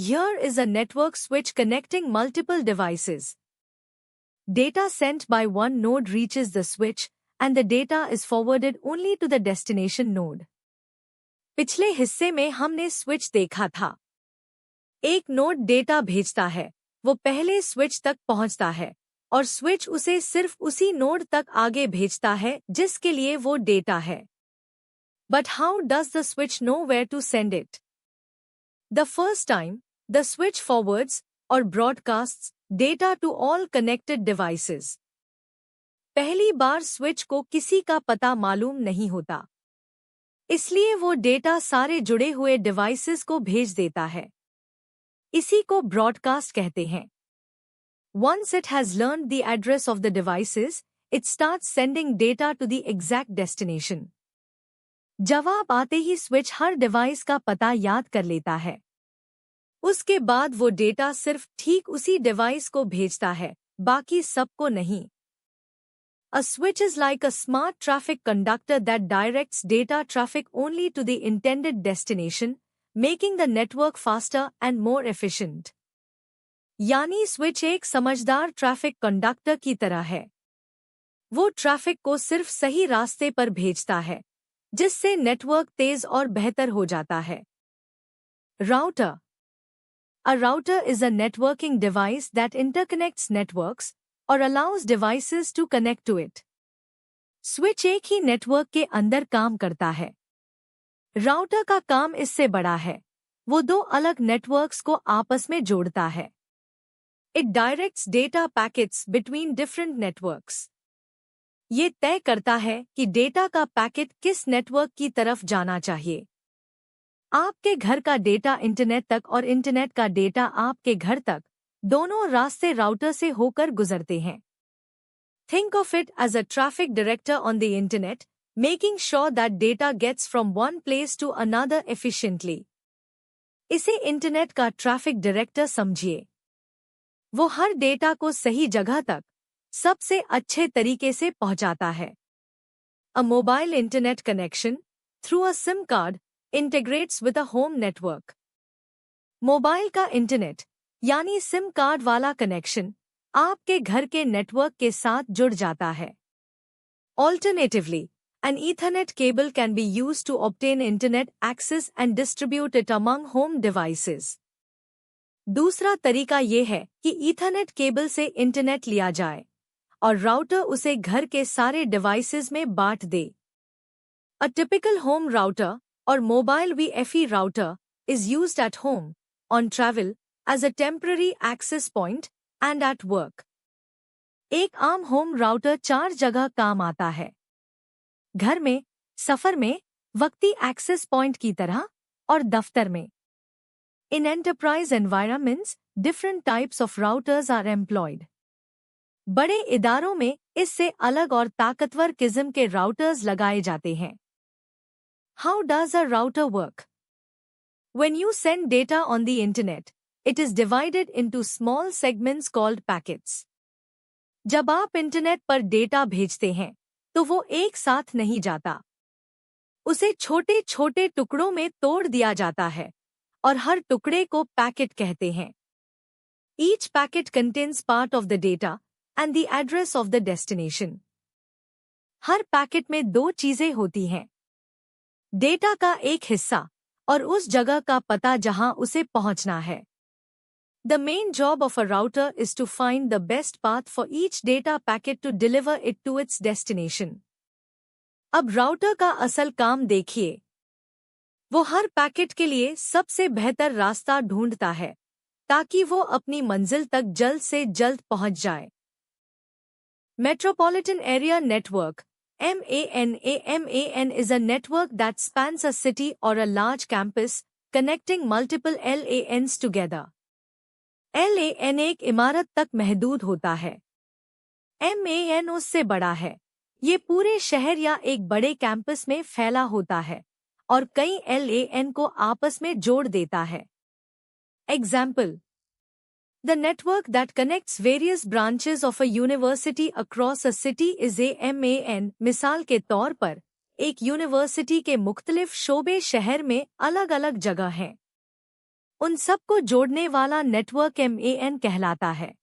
Here is a network switch connecting multiple devices. Data sent by one node reaches the switch, and the data is forwarded only to the destination node. पिछले हिस्से में हमने switch देखा था। एक node data भेजता है, वो पहले स्विच तक पहुंचता है, और स्विच उसे सिर्फ उसी नोड तक आगे भेजता है जिसके लिए वो डेटा है। But how does the switch know where to send it? The first time, the switch forwards or broadcasts data to all connected devices. पहली बार स्विच को किसी का पता मालूम नहीं होता, इसलिए वो डेटा सारे जुड़े हुए डिवाइसेस को भेज देता है। इसी को ब्रॉडकास्ट कहते हैं। Once it has learned the address of the devices, it starts sending data to the exact destination. जवाब आते ही स्विच हर डिवाइस का पता याद कर लेता है। उसके बाद वो डेटा सिर्फ ठीक उसी डिवाइस को भेजता है, बाकी सबको नहीं। A switch is like a smart traffic conductor that directs data traffic only to the intended destination, making the network faster and more efficient. यानी स्विच एक समझदार ट्रैफिक कंडक्टर की तरह है। वो ट्रैफिक को सिर्फ सही रास्ते पर भेजता है, जिससे नेटवर्क तेज और बेहतर हो जाता है। Router. A router is a networking device that interconnects networks or allows devices to connect to it. Switch एक ही नेटवर्क के अंदर काम करता है। राउटर का काम इससे बड़ा है। वो दो अलग नेटवर्क्स को आपस में जोड़ता है। It directs data packets between different networks. ये तय करता है कि डेटा का पैकेट किस नेटवर्क की तरफ जाना चाहिए। आपके घर का डेटा इंटरनेट तक और इंटरनेट का डेटा आपके घर तक, दोनों रास्ते राउटर से होकर गुजरते हैं। Think of it as a traffic director on the internet, making sure that data gets from one place to another efficiently. इसे इंटरनेट का ट्रैफिक डायरेक्टर समझिए। वो हर डेटा को सही जगह तक सबसे अच्छे तरीके से पहुंचाता है। A mobile internet connection, through a SIM card, integrates with a home network. Mobile का इंटरनेट यानी सिम कार्ड वाला कनेक्शन आपके घर के नेटवर्क के साथ जुड़ जाता है। Alternatively, an Ethernet cable can be used to obtain internet access and distribute it among home devices. दूसरा तरीका ये है कि ईथरनेट केबल से इंटरनेट लिया जाए और राउटर उसे घर के सारे डिवाइसेस में बांट दे। A typical home router or mobile VFE router is used at home, on travel, as a temporary access point and at work. एक आम होम राउटर 4 जगह काम आता है। घर में, सफर में, वक्ती एक्सेस पॉइंट की तरह और दफ्तर में। In enterprise environments, different types of routers are employed. बड़े इदारों में इससे अलग और ताकतवर किस्म के राउटर्स लगाए जाते हैं। How does a router work? When you send data on the internet, it is divided into small segments called packets. जब आप इंटरनेट पर डेटा भेजते हैं, तो वो एक साथ नहीं जाता। उसे छोटे-छोटे टुकड़ों में तोड़ दिया जाता है, और हर टुकड़े को पैकेट कहते हैं। Each packet contains part of the data and the address of the destination. Her packet में 2 चीजें होती हैं। डेटा का एक हिस्सा और उस जगह का पता जहां उसे पहुंचना है। The main job of a router is to find the best path for each data packet to deliver it to its destination. अब राउटर का असल काम देखिए। वो हर पैकेट के लिए सबसे बेहतर रास्ता ढूंढता है, ताकि वो अपनी मंजिल तक जल्द से जल्द पहुंच जाए। Metropolitan Area Network MAN is a network that spans a city or a large campus, connecting multiple LANs together. LAN एक इमारत तक महदूद होता है। MAN उससे बड़ा है। ये पूरे शहर या एक बड़े कैंपस में फैला होता है और कई LAN को आपस में जोड़ देता है। Example: The network that connects various branches of a university across a city is a MAN. मिसाल के तौर पर, एक यूनिवर्सिटी के मुख्तलिफ शोबे शहर में अलग-अलग जगह हैं। उन सबको जोड़ने वाला नेटवर्क MAN कहलाता है।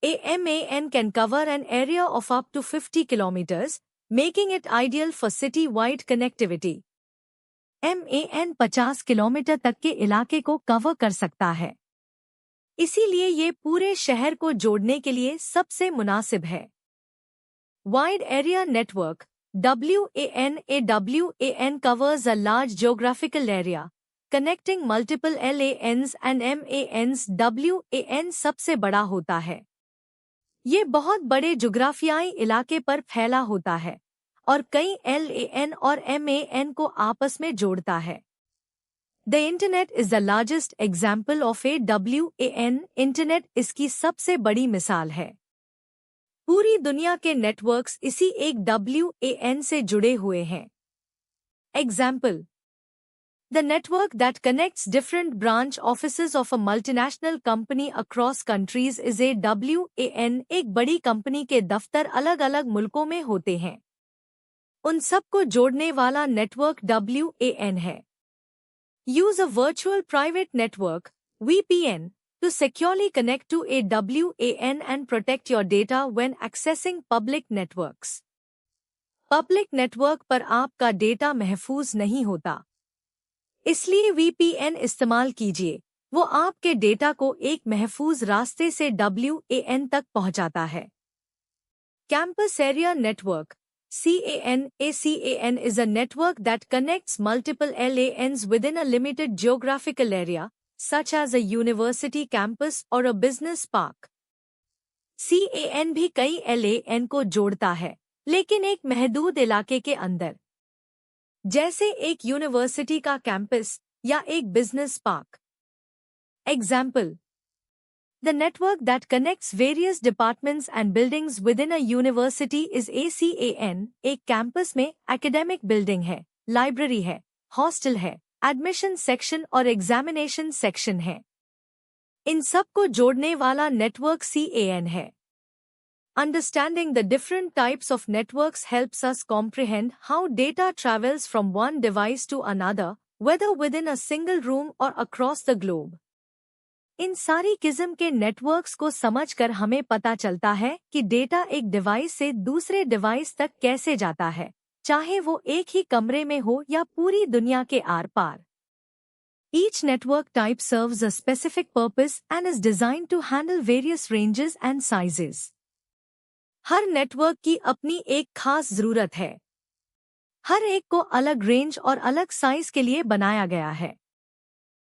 A MAN can cover an area of up to 50 kilometers, making it ideal for city-wide connectivity. MAN 50 kilometre तक के इलाके को कवर कर सकता है, इसीलिए ये पूरे शहर को जोड़ने के लिए सबसे मुनासिब है। Wide Area Network WAN covers a large geographical area, connecting multiple LANs and MANs. WAN सबसे बड़ा होता है। ये बहुत बड़े जुग्राफियाई इलाके पर फैला होता है और कई LAN और MAN को आपस में जोड़ता है। The Internet is the largest example of a WAN. Internet इसकी सबसे बड़ी मिसाल है। पूरी दुनिया के नेटवर्क्स इसी एक WAN से जुड़े हुए हैं। Example: The network that connects different branch offices of a multinational company across countries is a WAN. एक बड़ी कंपनी के दफ्तर अलग-अलग मुल्कों में होते हैं, उन सबको जोड़ने वाला नेटवर्क WAN है। Use a virtual private network (VPN) to securely connect to a WAN and protect your data when accessing public networks. Public network पर आपका डेटा महफूज नहीं होता, इसलिए VPN इस्तेमाल कीजिए। वो आपके डेटा को एक महफूज रास्ते से WAN तक पहुंचाता है। Campus Area Network CAN. A CAN is a network that connects multiple LANs within a limited geographical area, such as a university campus or a business park. CAN भी कई LAN को जोड़ता है, लेकिन एक महदूद इलाके के अंदर, जैसे एक यूनिवर्सिटी का कैंपस या एक business park. Example: The network that connects various departments and buildings within a university is ACAN. एक कैंपस में एकेडमिक बिल्डिंग है, लाइब्रेरी है, हॉस्टल है, एडमिशन सेक्शन और एग्जामिनेशन सेक्शन है। इन सब को जोड़ने वाला नेटवर्क CAN है। Understanding the different types of networks helps us comprehend how data travels from one device to another, whether within a single room or across the globe. इन सारी किस्म के नेटवर्क्स को समझकर हमें पता चलता है कि डेटा एक डिवाइस से दूसरे डिवाइस तक कैसे जाता है, चाहे वो एक ही कमरे में हो या पूरी दुनिया के आर पार। Each network type serves a specific purpose and is designed to handle various ranges and sizes. Her network की अपनी एक खास जरूरत है। हर एक को अलग रेंज और अलग साइज के लिए बनाया गया है।